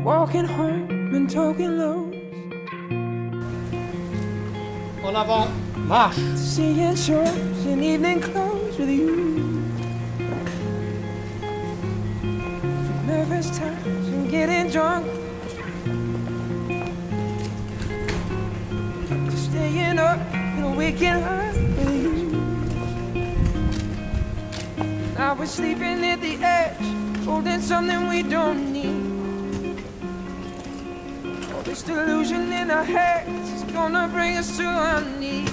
walking home and talking low. En avant, marche. Seeing shows in evening clothes with you. From nervous times and getting drunk, to staying up and waking up with you. Now we're sleeping at the edge, holding something we don't need. All this delusion in our heads is gonna bring us to our knees.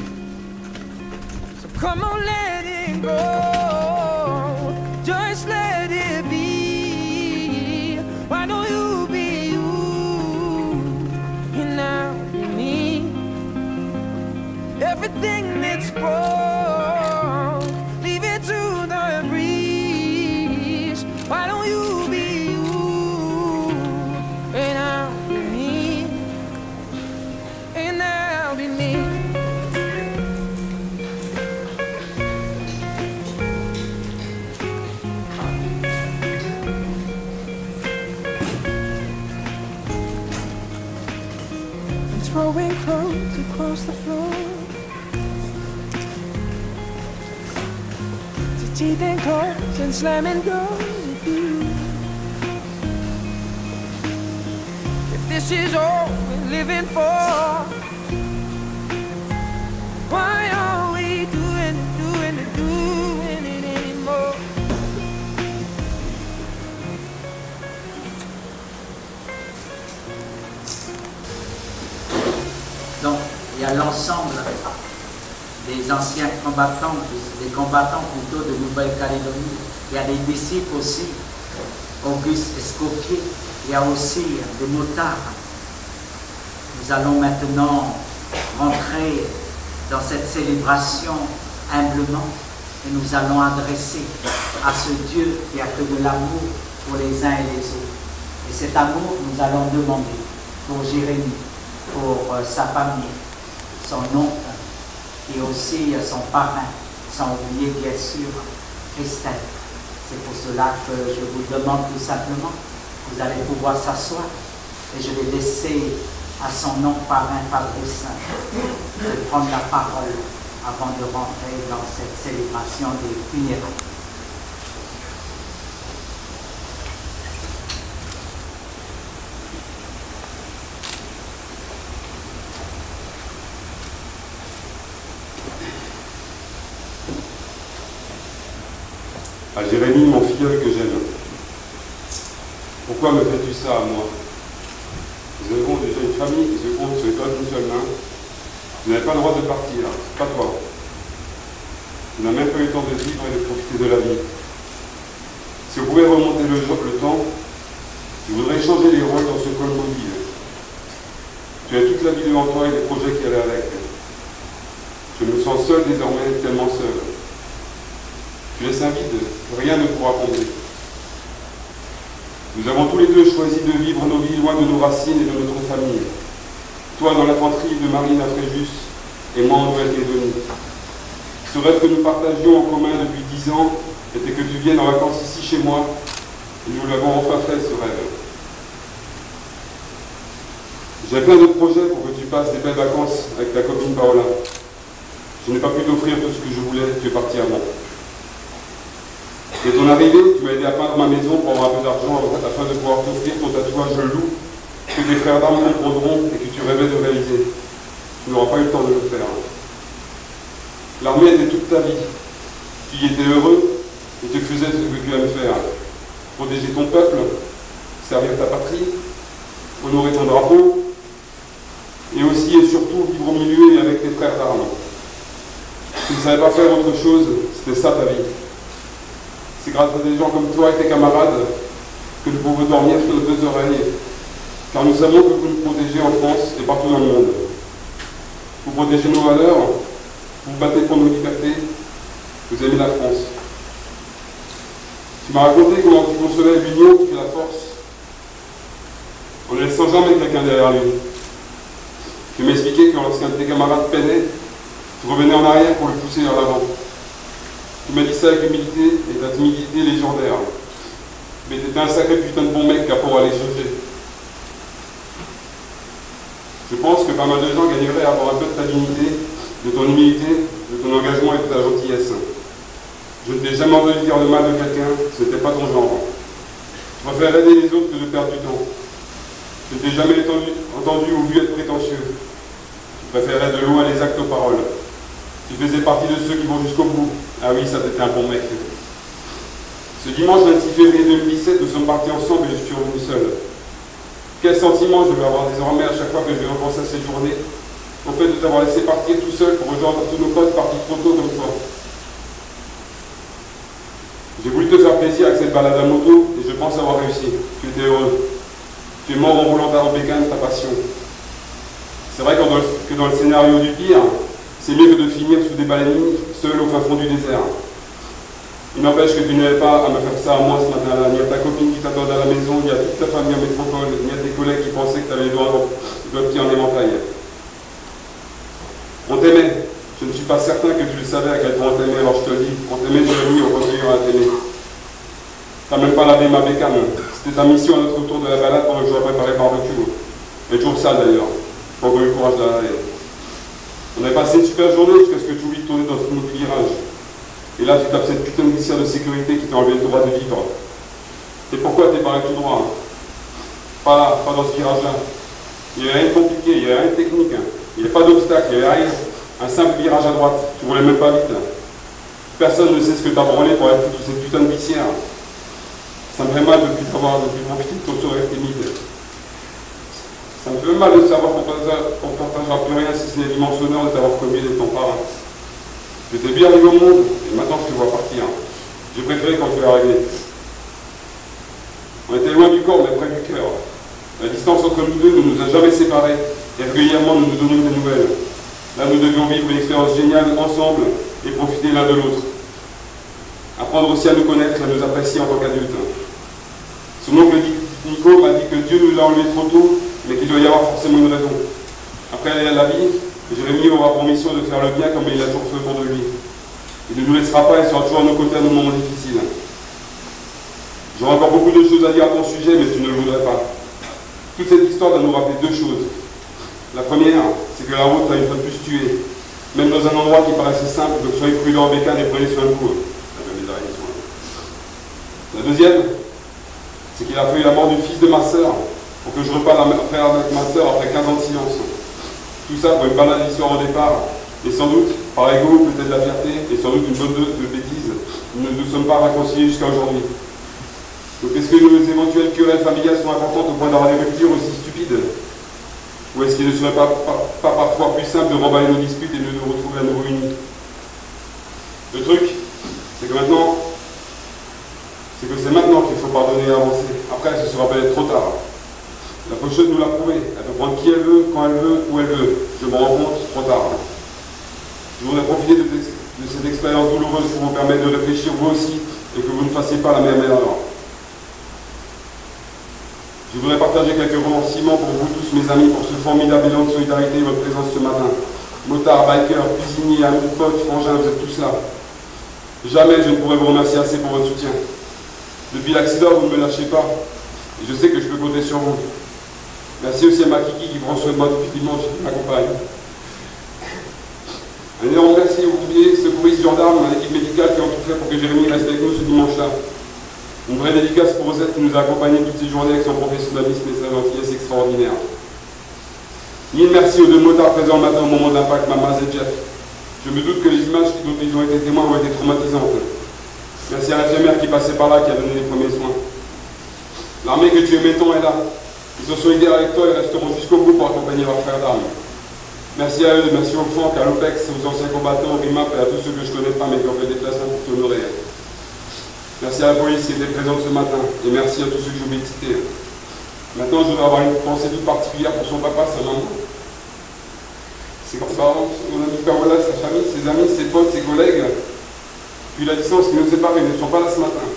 So come on, let it go, just let it be. Why don't you be you, and I'll be me. Everything that's wrong, leave it to the breeze. Why don't you be you, and I'll be me, and I'll be me. I'm throwing clothes across the floor, to teeth and claws and slamming doors with you. If this is all we're living for, why are we doing it anymore? Donc, il y a l'ensemble des anciens combattants, des combattants plutôt de Nouvelle-Calédonie. Il y a des disciples aussi, Auguste Escoffier. Il y a aussi des motards. Nous allons maintenant rentrer dans cette célébration humblement et nous allons adresser à ce Dieu qui a que de l'amour pour les uns et les autres. Et cet amour, nous allons demander pour Jérémie, pour sa famille, son oncle et aussi son parrain, sans oublier bien sûr Christelle. C'est pour cela que je vous demande tout simplement, vous allez pouvoir s'asseoir et je vais laisser à son oncle parrain Fabrice de prendre la parole avant de rentrer dans cette célébration des funérailles. À Jérémie, mon filleul que j'aime. Pourquoi me fais-tu ça à moi? Nous avons déjà une famille qui se compte sur les doigts d'une seule main. Tu n'avais pas le droit de partir, pas toi. Tu n'as même pas eu le temps de vivre et de profiter de la vie. Si on pouvait remonter le temps, je voudrais changer les rôles dans ce col mobile. Tu as toute la vie devant toi et les projets qui allaient avec. Je me sens seul désormais, tellement seul. Tu laisses un vide que rien ne pourra combler. Nous avons tous les deux choisi de vivre nos vies loin de nos racines et de notre famille. Toi dans l'infanterie de Marine à Fréjus et moi en Nouvelle-Calédonie. Ce rêve que nous partagions en commun depuis 10 ans était que tu viennes en vacances ici chez moi et nous l'avons enfin fait ce rêve. J'ai plein de projets pour que tu passes des belles vacances avec ta copine Paola. Je n'ai pas pu t'offrir tout ce que je voulais, tu es parti avant. Et ton arrivée, tu m'as aidé à peindre ma maison pour avoir un peu d'argent afin de pouvoir t'offrir ton tatouage loup que tes frères d'armes comprendront et que tu rêvais de réaliser. Tu n'auras pas eu le temps de le faire. L'armée était toute ta vie. Tu y étais heureux et tu faisais ce que tu aimes faire. Protéger ton peuple, servir ta patrie, honorer ton drapeau, et aussi et surtout vivre au milieu et avec tes frères d'armes. Tu ne savais pas faire autre chose, c'était ça ta vie. C'est grâce à des gens comme toi et tes camarades que nous pouvons dormir sur nos 2 oreilles, car nous savons que vous nous protégez en France et partout dans le monde. Vous protégez nos valeurs, vous vous battez pour nos libertés, vous aimez la France. Tu m'as raconté comment tu consolais l'union qui fait la force, en ne laissant jamais quelqu'un derrière lui. Tu m'as expliqué que lorsqu'un de tes camarades peinait, tu revenais en arrière pour le pousser vers l'avant. Tu m'as dit ça avec humilité et ta timidité légendaire. Mais t'étais un sacré putain de bon mec qu'à pour aller chercher. Je pense que pas mal de gens gagneraient à avoir un peu de ta dignité, de ton humilité, de ton engagement et de ta gentillesse. Je ne t'ai jamais entendu dire le mal de quelqu'un, ce n'était pas ton genre. Je préfère aider les autres que de perdre du temps. Je ne t'ai jamais entendu ou vu être prétentieux. Tu préférais de loin les actes aux paroles. Tu faisais partie de ceux qui vont jusqu'au bout. Ah oui, ça t'était un bon mec. Ce dimanche 26 février 2017, nous sommes partis ensemble et je suis revenu seul. Quel sentiment je vais avoir désormais à chaque fois que je vais repenser à ces journées, au fait de t'avoir laissé partir tout seul pour rejoindre tous nos potes partis trop tôt comme toi. J'ai voulu te faire plaisir avec cette balade à moto et je pense avoir réussi. Tu étais heureux. Tu es mort en roulant en bécane, ta passion. C'est vrai que dans le scénario du pire, c'est mieux que de finir sous des baleines seul au fin fond du désert. Il n'empêche que tu n'avais pas à me faire ça à moi ce matin-là, ni à ta copine qui t'attendait à la maison, ni à toute ta famille en métropole, ni à tes collègues qui pensaient que tu avais les doigts petits en éventail. On t'aimait. Je ne suis pas certain que tu le savais à quel point on t'aimait, alors je te le dis. On t'aimait, Jérémy, on continuera à t'aimer. T'as même pas lavé ma bécane. C'était ta mission à notre retour de la balade pendant que j'aurais préparé barbecue. Mais toujours sale d'ailleurs. Pas eu le courage de la laver. On avait passé une super journée jusqu'à ce que tu oublies de tourner dans ce maudit virage. Et là, tu tapes cette putain de glissière de sécurité qui t'a enlevé le droit de vivre. Et pourquoi t'es barré tout droit? Pas là, pas dans ce virage-là. Il n'y avait rien de compliqué, il n'y avait rien de technique. Il n'y avait pas d'obstacle, il n'y avait rien. Un simple virage à droite. Tu roulais même pas vite. Personne ne sait ce que t'as branlé pour aller foutre cette putain de glissière. Ça me fait mal depuis mon petit de ton sourire timide. Ça me fait mal de savoir qu'on ne partagera plus rien si ce n'est l'immense honneur de t'avoir commis de ton parrain. J'étais bien arrivé au monde, et maintenant je te vois partir. J'ai préféré quand tu es arrivé. On était loin du corps, mais près du cœur. La distance entre nous deux ne nous a jamais séparés, et régulièrement nous nous donnions des nouvelles. Là, nous devions vivre une expérience géniale ensemble et profiter l'un de l'autre. Apprendre aussi à nous connaître et à nous apprécier en tant qu'adultes. Son oncle Nico m'a dit que Dieu nous l'a enlevé trop tôt, mais qu'il doit y avoir forcément une raison. Après la vie, Jérémy aura pour mission de faire le bien comme il l'a toujours fait autour de lui. Il ne nous laissera pas et sera toujours à nos côtés à nos moments difficiles. J'aurais encore beaucoup de choses à dire à ton sujet, mais tu ne le voudrais pas. Toute cette histoire doit nous rappeler deux choses. La première, c'est que la route a une fois de plus tué, même dans un endroit qui paraissait simple, donc soyez prudents en bécane et prenez soin de vous. La deuxième, c'est qu'il a fallu la mort du fils de ma sœur pour que je reparte avec ma sœur après 15 ans de silence. Tout ça pour une banale histoire au départ, et sans doute, par ego, peut-être la fierté, et sans doute une bonne dose de bêtises, nous ne nous sommes pas réconciliés jusqu'à aujourd'hui. Donc est-ce que nos éventuelles querelles familiales sont importantes au point d'avoir des ruptures aussi stupides? Ou est-ce qu'il ne serait pas parfois plus simple de remballer nos disputes et de nous retrouver à nouveau unis? Le truc, c'est que c'est maintenant qu'il faut pardonner et avancer. Après, ce sera peut-être trop tard. La faucheuse nous l'a prouvé. Elle peut prendre qui elle veut, quand elle veut, où elle veut. Je me rends compte, trop tard. Je voudrais profiter de cette expérience douloureuse pour vous permettre de réfléchir vous aussi et que vous ne fassiez pas la même erreur. Je voudrais partager quelques remerciements pour vous tous, mes amis, pour ce formidable élan de solidarité et votre présence ce matin. Motards, bikers, cuisiniers, amis, potes, frangins, vous êtes tous là. Jamais je ne pourrais vous remercier assez pour votre soutien. Depuis l'accident, vous ne me lâchez pas. Et je sais que je peux compter sur vous. Merci aussi à ma Kiki qui prend soin de moi depuis dimanche et qui m'accompagne. Un énorme merci aux ouvriers, secouristes, gendarmes, à l'équipe médicale qui ont tout fait pour que Jérémy reste avec nous ce dimanche-là. Une vraie dédicace pour Rosette qui nous a accompagnés toutes ces journées avec son professionnalisme et sa gentillesse extraordinaire. Mille merci aux deux motards présents le matin au moment de l'impact, Mamaz et Jeff. Je me doute que les images dont ils ont été témoins ont été traumatisantes. Merci à l'infirmière qui passait par là, qui a donné les premiers soins. L'armée que tu aimais tant est là. Ils sont solidaires avec toi et resteront jusqu'au bout pour accompagner leurs frères d'armes. Merci à eux, merci aux FANC, à l'OPEX, aux anciens combattants, au RIMAP et à tous ceux que je ne connais pas mais qui ont fait des déplacements pour t'honorer. Merci à la police qui était présente ce matin et merci à tous ceux que j'ai oublié de citer. Maintenant, je voudrais avoir une pensée toute particulière pour son papa, sa maman. Ses grands-parents, son ami Carola, sa famille, ses amis, ses potes, ses collègues. Puis la distance qui nous sépare, ils ne sont pas là ce matin.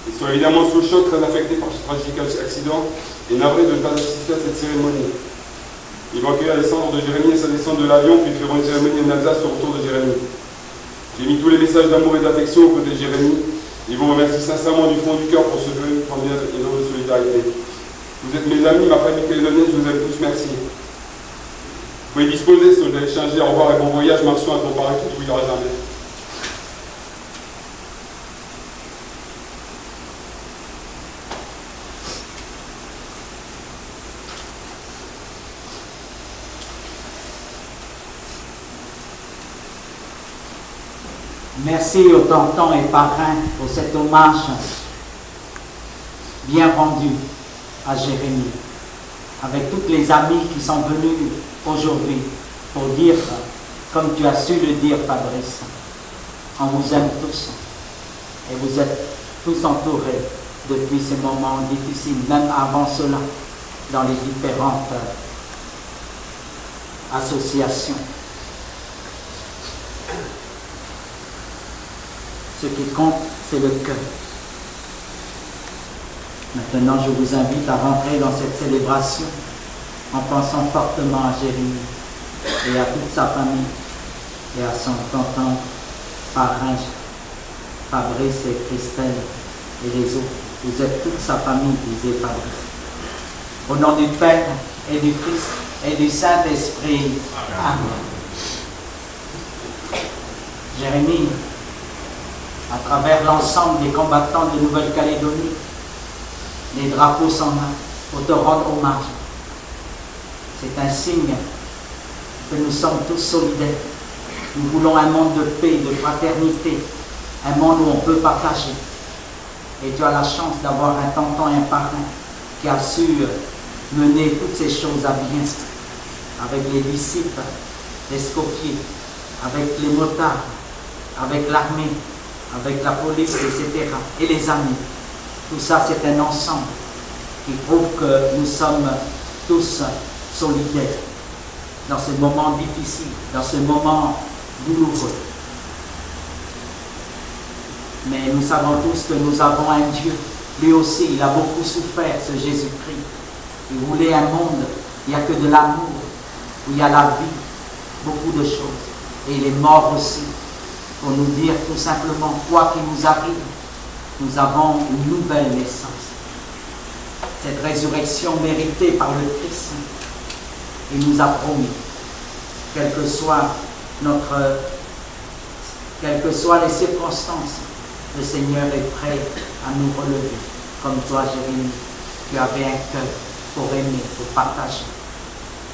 Ils sont évidemment sous le choc, très affectés par ce tragique accident et navrés de ne pas assister à cette cérémonie. Ils vont accueillir les cendres de Jérémy et sa descente de l'avion, puis feront une cérémonie en Alsace au retour de Jérémy. J'ai mis tous les messages d'amour et d'affection aux côtés de Jérémy. Ils vous remercient sincèrement du fond du cœur pour ce jeu formidable et de solidarité. Vous êtes mes amis, ma famille calédonienne, je vous aime tous, merci. Vous pouvez disposer, si vous allez échanger, au revoir et bon voyage, Marceau, à ton paradis, tu n'oublieras jamais. Merci aux tontons et parrains pour cet hommage bien rendu à Jérémie, avec toutes les amies qui sont venues aujourd'hui pour dire, comme tu as su le dire, Fabrice, on vous aime tous et vous êtes tous entourés depuis ces moments difficiles, même avant cela, dans les différentes associations. Ce qui compte, c'est le cœur. Maintenant, je vous invite à rentrer dans cette célébration en pensant fortement à Jérémie et à toute sa famille et à son tonton, parrain, Fabrice et Christelle et les autres. Vous êtes toute sa famille, disait Fabrice. Au nom du Père et du Fils et du Saint-Esprit. Amen. Jérémie, à travers l'ensemble des combattants de Nouvelle-Calédonie, les drapeaux s'en main pour te rendre hommage. C'est un signe que nous sommes tous solidaires. Nous voulons un monde de paix, de fraternité, un monde où on peut partager. Et tu as la chance d'avoir un tonton et un parrain qui a su mener toutes ces choses à bien, avec les disciples, les Escoffier, avec les motards, avec l'armée, avec la police, etc. et les amis. Tout ça, c'est un ensemble qui prouve que nous sommes tous solidaires dans ce moment difficile, dans ce moment douloureux. Mais nous savons tous que nous avons un Dieu. Lui aussi, il a beaucoup souffert, ce Jésus-Christ. Il voulait un monde, il n'y a que de l'amour, où il y a la vie, beaucoup de choses. Et il est mort aussi pour nous dire tout simplement, quoi qu'il nous arrive, nous avons une nouvelle naissance. Cette résurrection méritée par le Christ, il nous a promis, quelles que soient les circonstances, le Seigneur est prêt à nous relever. Comme toi, Jérémie, tu avais un cœur pour aimer, pour partager.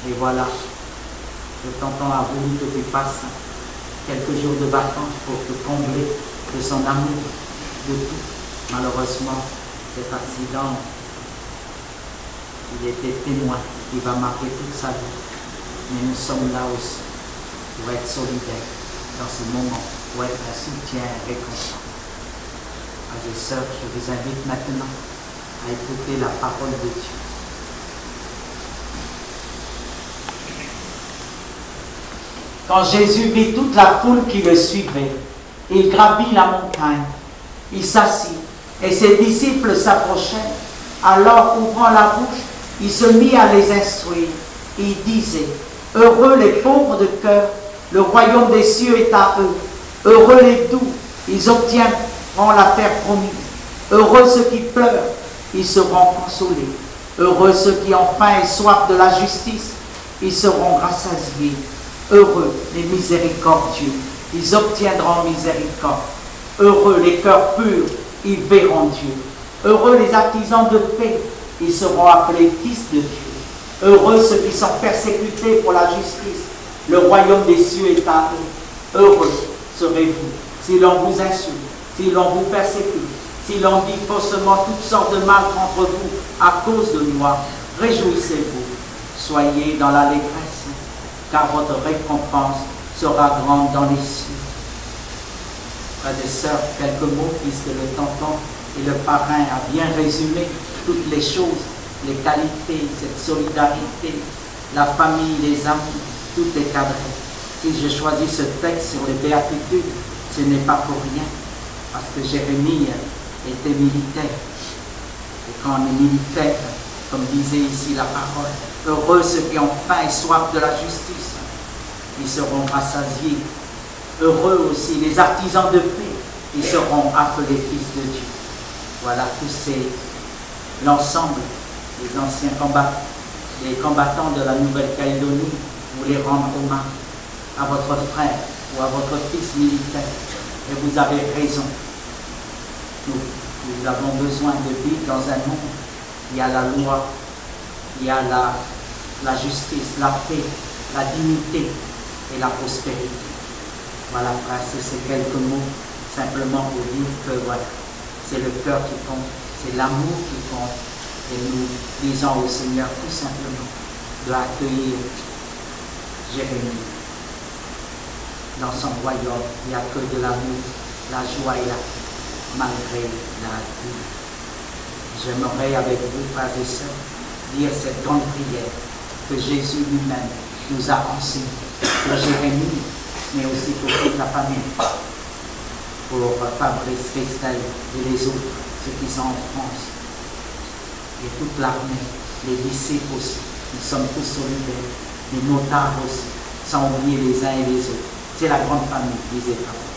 Et voilà, le tonton a voulu que tu passes quelques jours de vacances pour te combler de son amour, de tout. Malheureusement, cet accident, il était témoin, il va marquer toute sa vie. Mais nous sommes là aussi pour être solidaires dans ce moment, pour être un soutien réconfort. Frères et sœurs, je vous invite maintenant à écouter la parole de Dieu. Quand Jésus vit toute la foule qui le suivait, il gravit la montagne, il s'assit, et ses disciples s'approchèrent. Alors, ouvrant la bouche, il se mit à les instruire. Il disait, « Heureux les pauvres de cœur, le royaume des cieux est à eux. Heureux les doux, ils obtiendront la terre promise. Heureux ceux qui pleurent, ils seront consolés. Heureux ceux qui ont faim et soif de la justice, ils seront rassasiés. Heureux les miséricordieux, ils obtiendront miséricorde. Heureux les cœurs purs, ils verront Dieu. Heureux les artisans de paix, ils seront appelés fils de Dieu. Heureux ceux qui sont persécutés pour la justice, le royaume des cieux est à eux. Heureux serez-vous si l'on vous insulte, si l'on vous persécute, si l'on dit faussement toutes sortes de mal contre vous à cause de moi. Réjouissez-vous, soyez dans l'allégresse, car votre récompense sera grande dans les cieux. Frères et sœurs, quelques mots, puisque le tonton et le parrain a bien résumé toutes les choses, les qualités, cette solidarité, la famille, les amis, tout est cadré. Si je choisis ce texte sur les béatitudes, ce n'est pas pour rien, parce que Jérémie était militaire. Et quand on est militaire, comme disait ici la parole, heureux ceux qui ont faim et soif de la justice, ils seront rassasiés. Heureux aussi les artisans de paix, ils seront appelés fils de Dieu. Voilà, tout c'est l'ensemble les anciens les combattants de la Nouvelle-Calédonie, voulez rendre hommage à votre frère ou à votre fils militaire. Et vous avez raison. Nous avons besoin de vivre dans un monde où il y a la loi, il y a la justice, la paix, la dignité et la prospérité. Voilà, frère, c'est ces quelques mots simplement pour dire que voilà, c'est le cœur qui compte, c'est l'amour qui compte. Et nous disons au Seigneur tout simplement d'accueillir Jérémie dans son royaume. Il n'y a que de l'amour, la joie et la paix, malgré la vie. J'aimerais avec vous, frères et sœurs, dire cette grande prière que Jésus lui-même nous a enseignée pour Jérémie, mais aussi pour toute la famille, pour Fabrice, Christelle et les autres, ceux qui sont en France, et toute l'armée, les disciples aussi. Nous sommes tous solidaires, les motards aussi, sans oublier les uns et les autres. C'est la grande famille, disait Papa.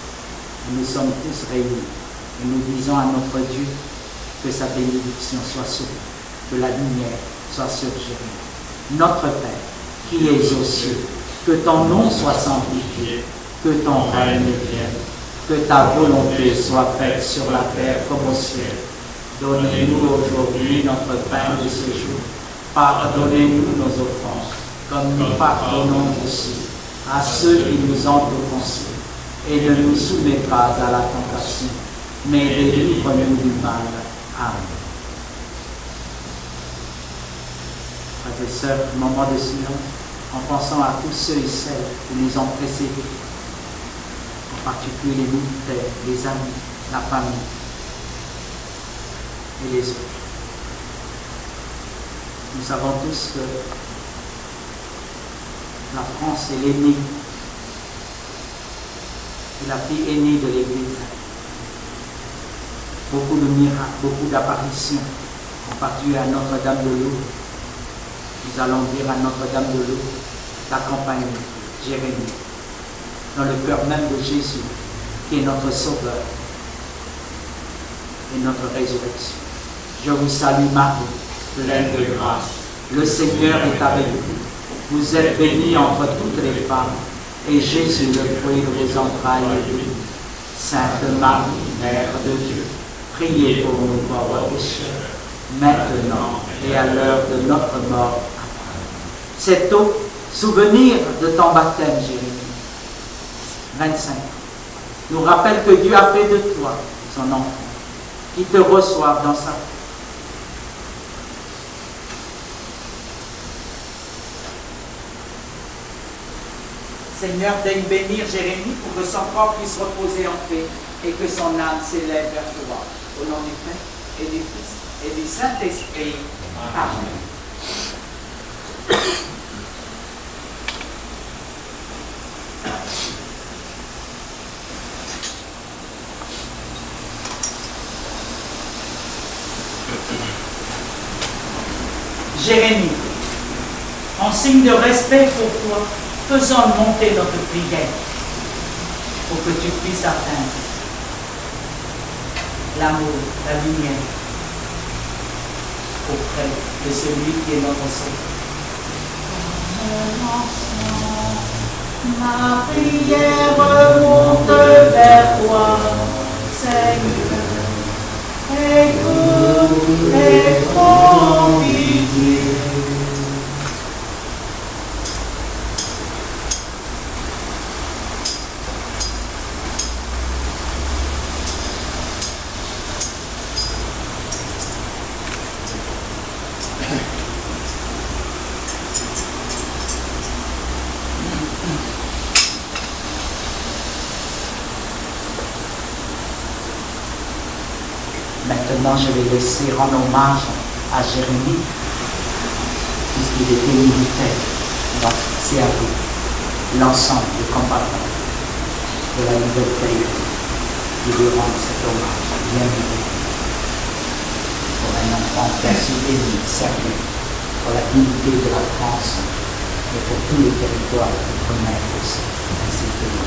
Nous sommes tous réunis et nous disons à notre Dieu que sa bénédiction soit sur nous, que la lumière soit sur Jérémie. Notre Père, qui es aux cieux, que ton nom soit sanctifié, que ton règne vienne, que ta volonté soit faite sur la terre comme au ciel. Donnez-nous aujourd'hui notre pain de ce jour. Pardonnez-nous nos offenses, comme nous pardonnons aussi à ceux qui nous ont offensés. Et ne nous soumets pas à la tentation, mais délivre-nous du mal. Amen. Frères et sœurs, moment de silence, en pensant à tous ceux et celles qui nous ont précédés, en particulier les militaires, les amis, la famille et les autres. Nous savons tous que la France est l'aînée et la fille aînée de l'Église. Beaucoup de miracles, beaucoup d'apparitions, en particulier à Notre-Dame de Lourdes. Nous allons dire à Notre-Dame de Lourdes d'accompagner Jérémie dans le cœur même de Jésus, qui est notre Sauveur et notre résurrection. Je vous salue Marie, pleine de grâce. Le Seigneur est avec vous. Vous êtes bénie entre toutes les femmes, et Jésus, le fruit de vos entrailles, est béni. Sainte Marie, Mère de Dieu, priez pour nous pauvres pécheurs, maintenant et à l'heure de notre mort. C'est au souvenir de ton baptême, Jérémie, 25 ans, nous rappelle que Dieu a fait de toi son enfant, qui te reçoive dans sa vie. Seigneur, daigne bénir Jérémie pour que son corps puisse reposer en paix et que son âme s'élève vers toi. Au nom du Père et du Fils et du Saint-Esprit. Amen. Jérémie, en signe de respect pour toi, faisons monter notre prière pour que tu puisses atteindre l'amour, la lumière auprès de celui qui est notre Sauveur. Ma prière monte vers toi, Seigneur. Écoute et prends pitié. Maintenant, je vais laisser rendre hommage à Jérémie, puisqu'il était militaire. Donc, c'est à vous, l'ensemble des combattants de la Nouvelle-Calédonie, qui lui rendent cet hommage bien mérité pour un enfant qui a su aimer, servir pour la dignité de la France et pour tous les territoires d'outre-mer aussi, ainsi que nous.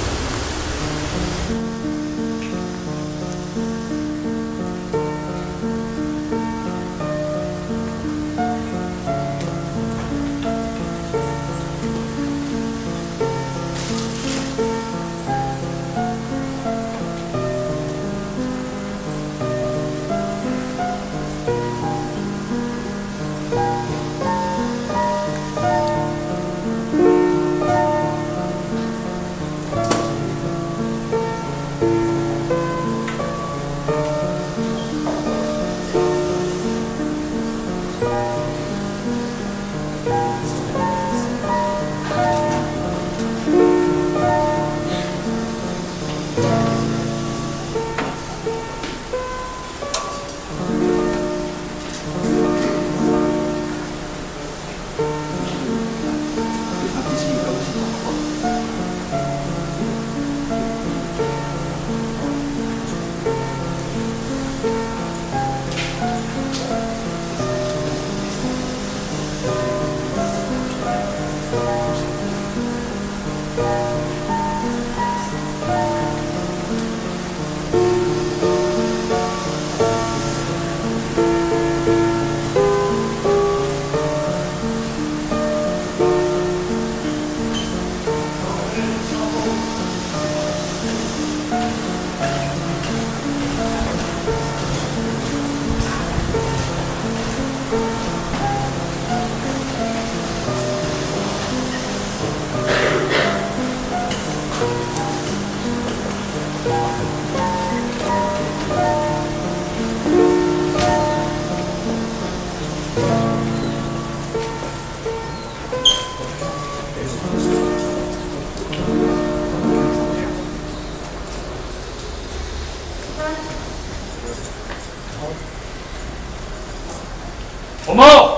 Au mort!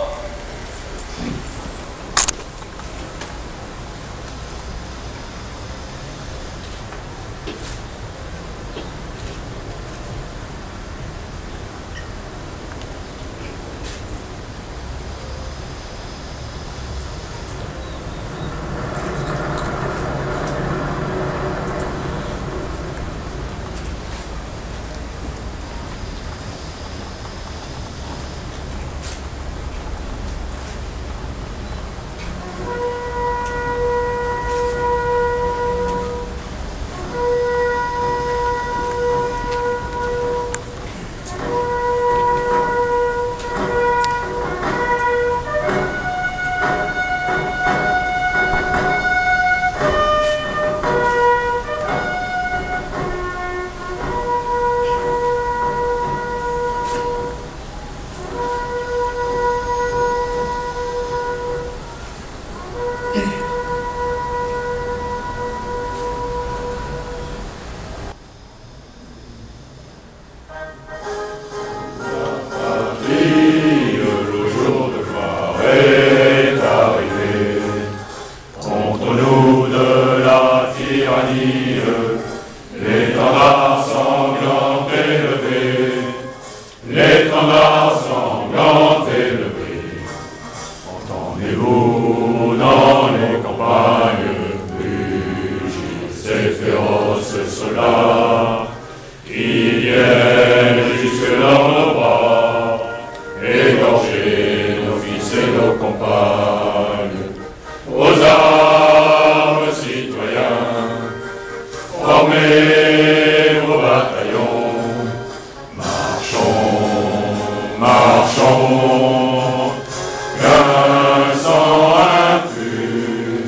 L'étendard sanglant élevé, l'étendard sanglant élevé. Entendez-vous dans les campagnes rugir ces féroces soldats qui viennent jusque dans nos bras, égorger nos fils et nos compagnes. Aux armes, citoyens, formez vos bataillons, marchons, marchons, qu'un sang impur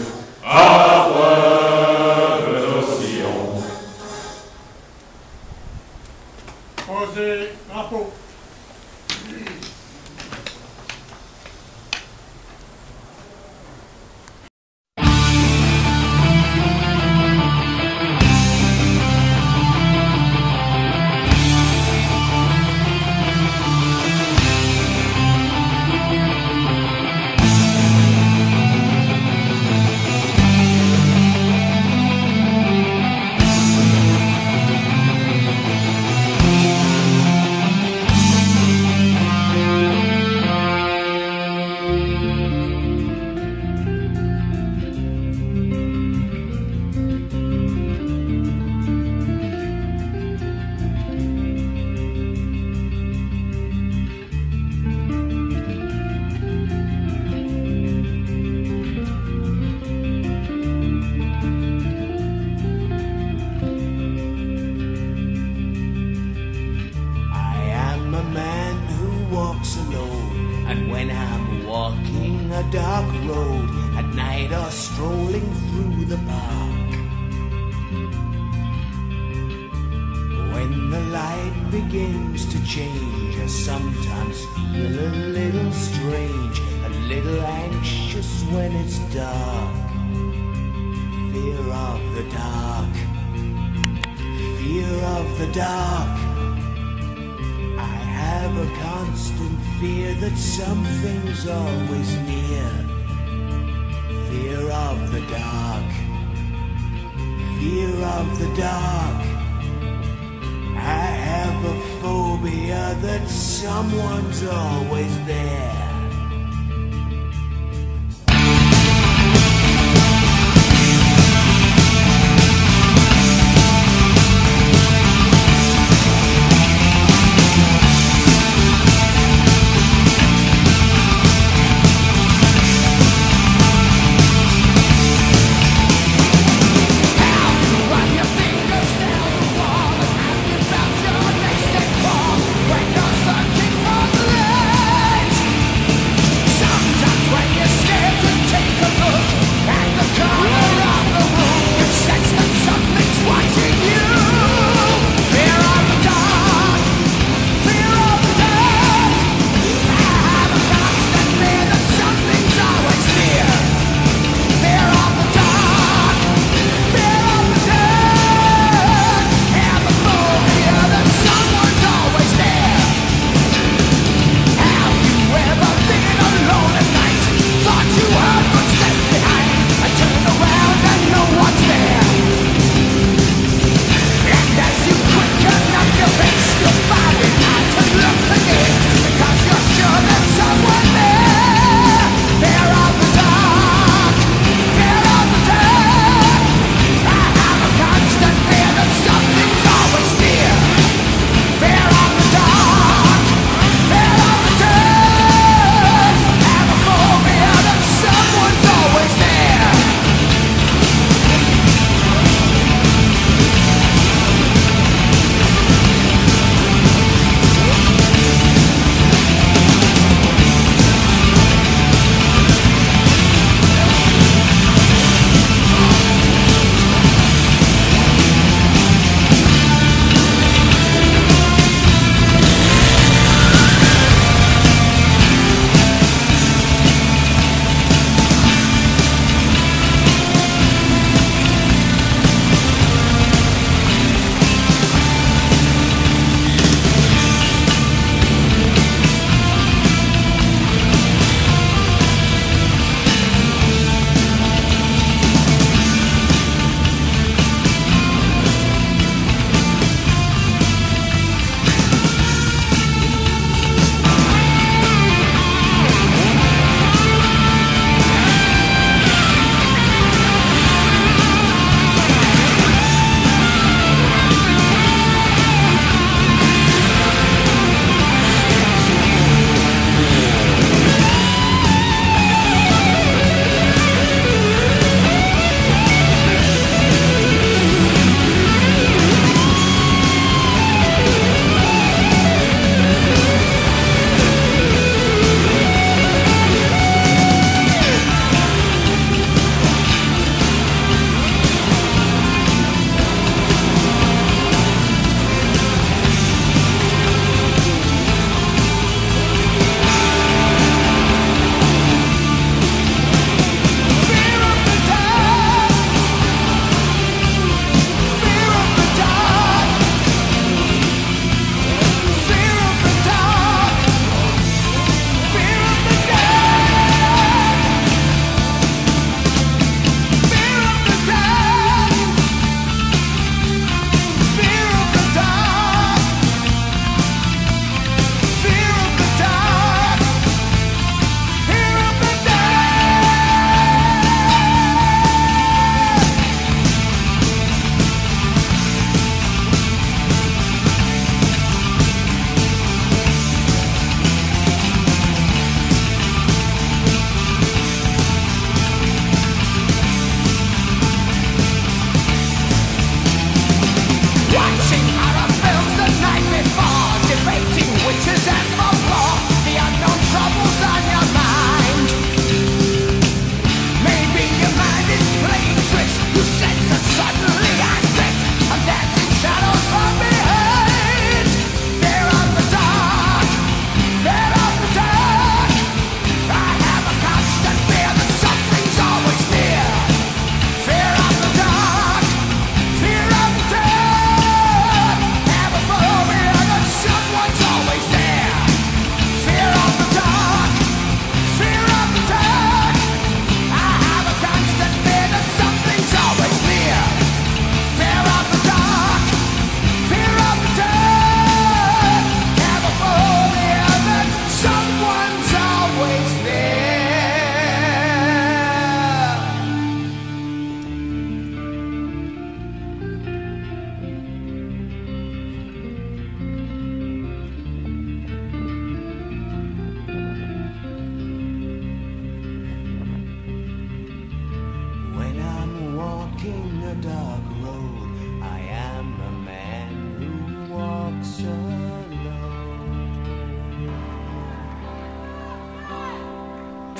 affreuve nos sillons. Posez drapeau. A dark road at night or strolling through the park. When the light begins to change, I sometimes feel a little strange, a little anxious when it's dark. Fear of the dark, fear of the dark. I have a constant fear that something's always near. Fear of the dark, fear of the dark. I have a phobia that someone's always there. When you're searching for the ledge,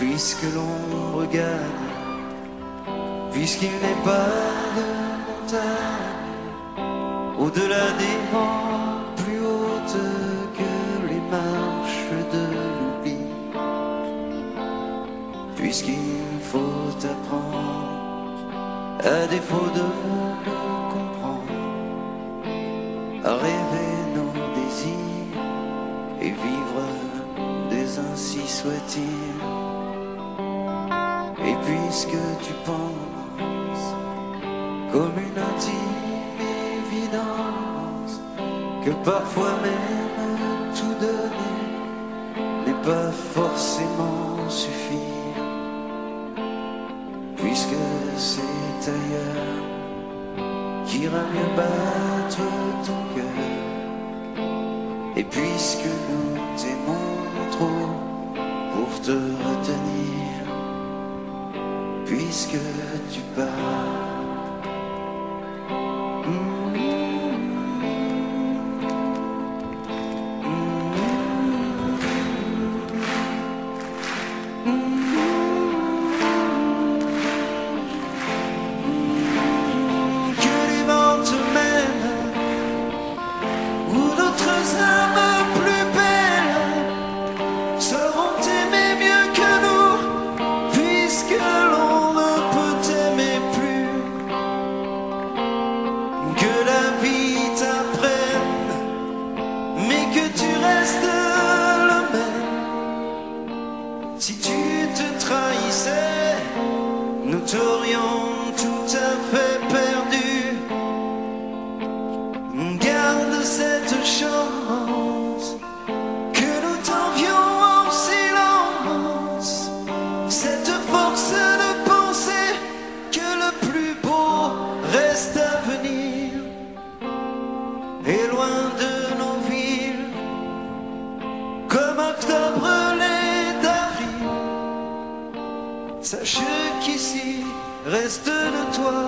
puisque l'ombre gagne, puisqu'il n'est pas de montagne au-delà des vents plus hautes que les marches de l'oubli, puisqu'il faut apprendre, à défaut de le comprendre, à rêver nos désirs et vivre des ainsi soit-il. Et puisque tu penses comme une intime évidence que parfois même tout donner n'est pas forcément suffire, puisque c'est ailleurs qu'ira mieux battre ton cœur, et puisque nous t'aimons trop pour te retenir, puisque tu pars. Si tu te trahissais, nous t'aurions tout à fait perdu. Garde cette chance que nous t'envions en silence, cette force de penser que le plus beau reste à venir, et loin de nos villes, comme octobre l'est d'avril. Sache qu'ici reste de toi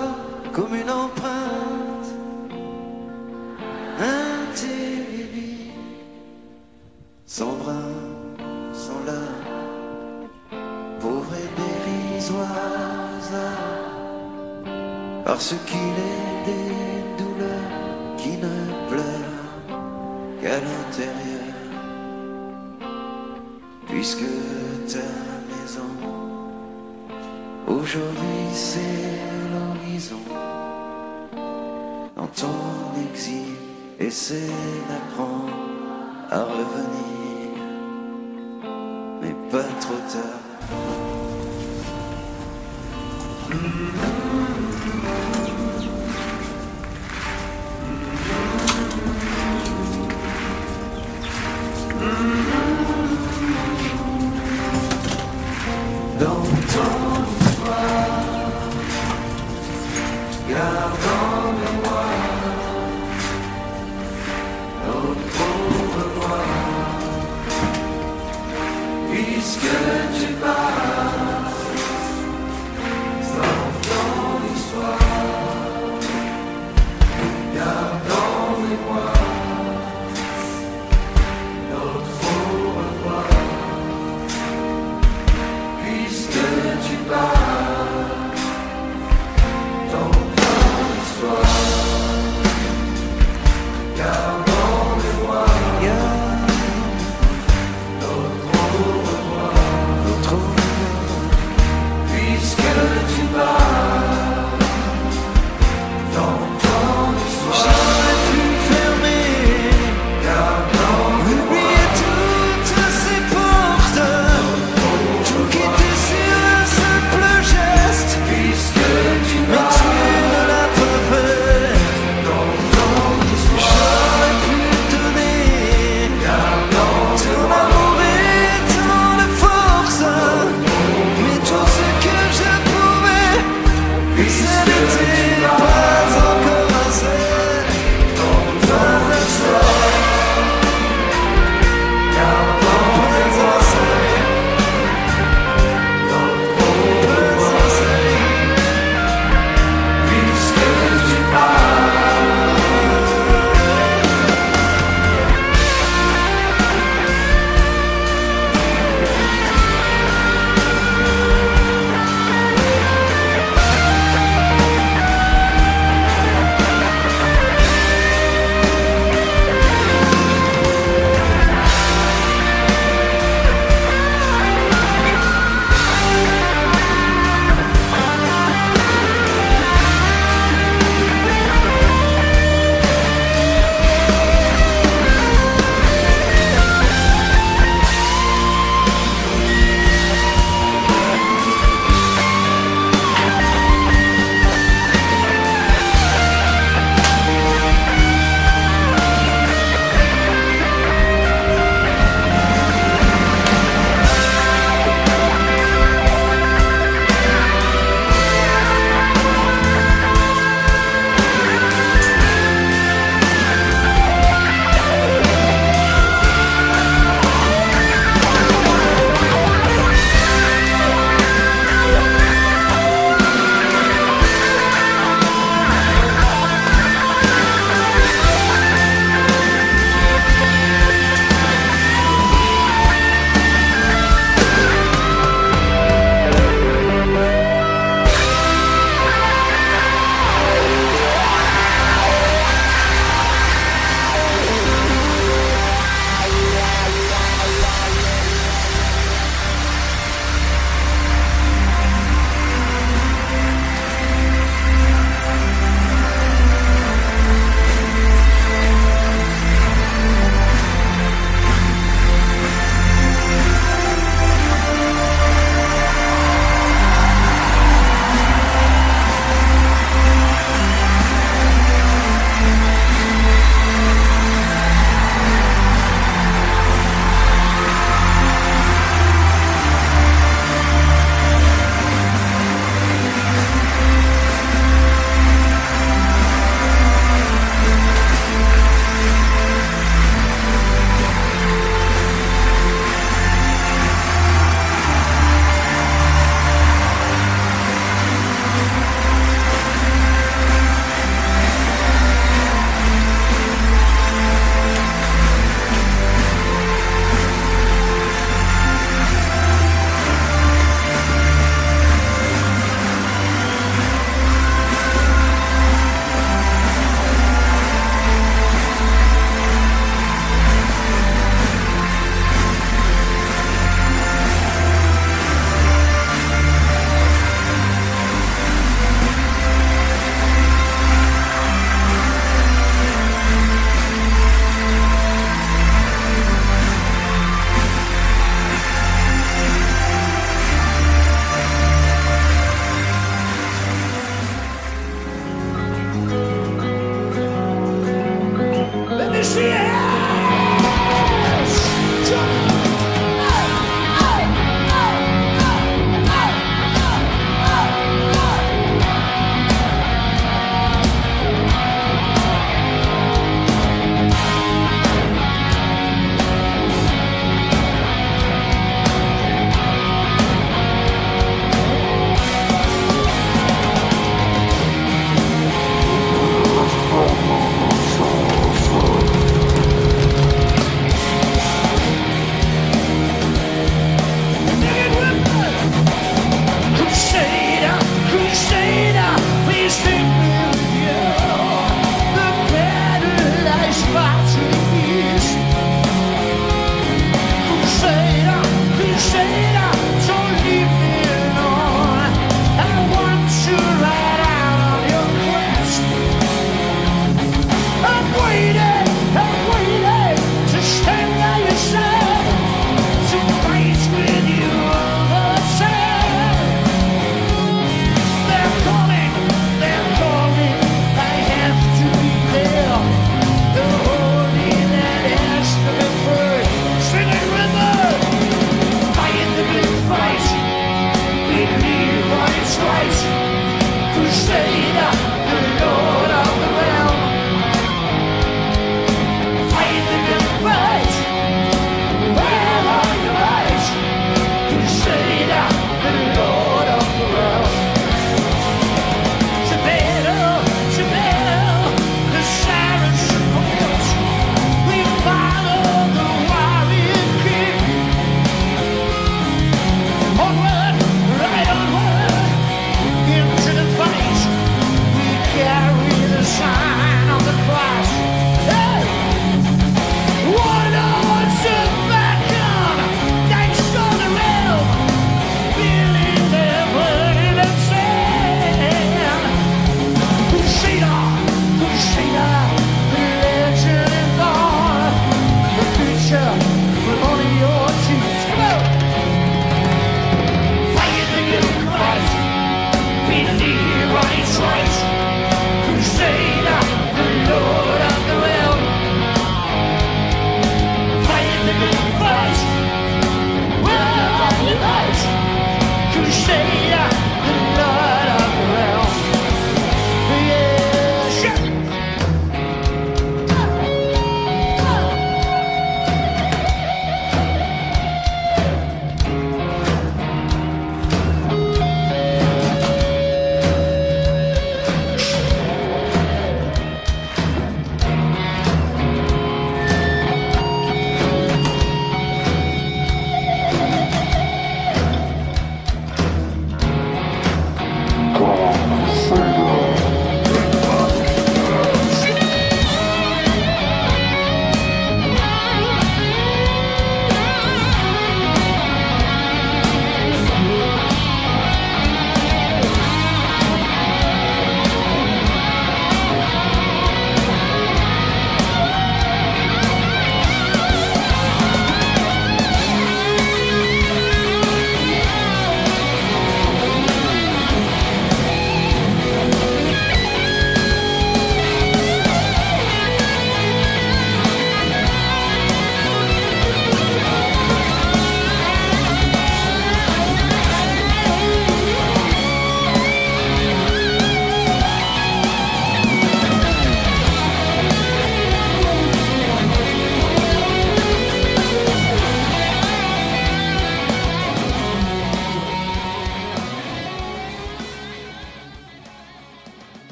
comme une empreinte indélébile, sans brin, sans larmes, pauvre et dérisoire, parce qu'il est des douleurs qui ne pleurent qu'à l'intérieur, puisque ta maison aujourd'hui c'est l'horizon. Dans ton exil, essaie d'apprendre à revenir, mais pas trop tard.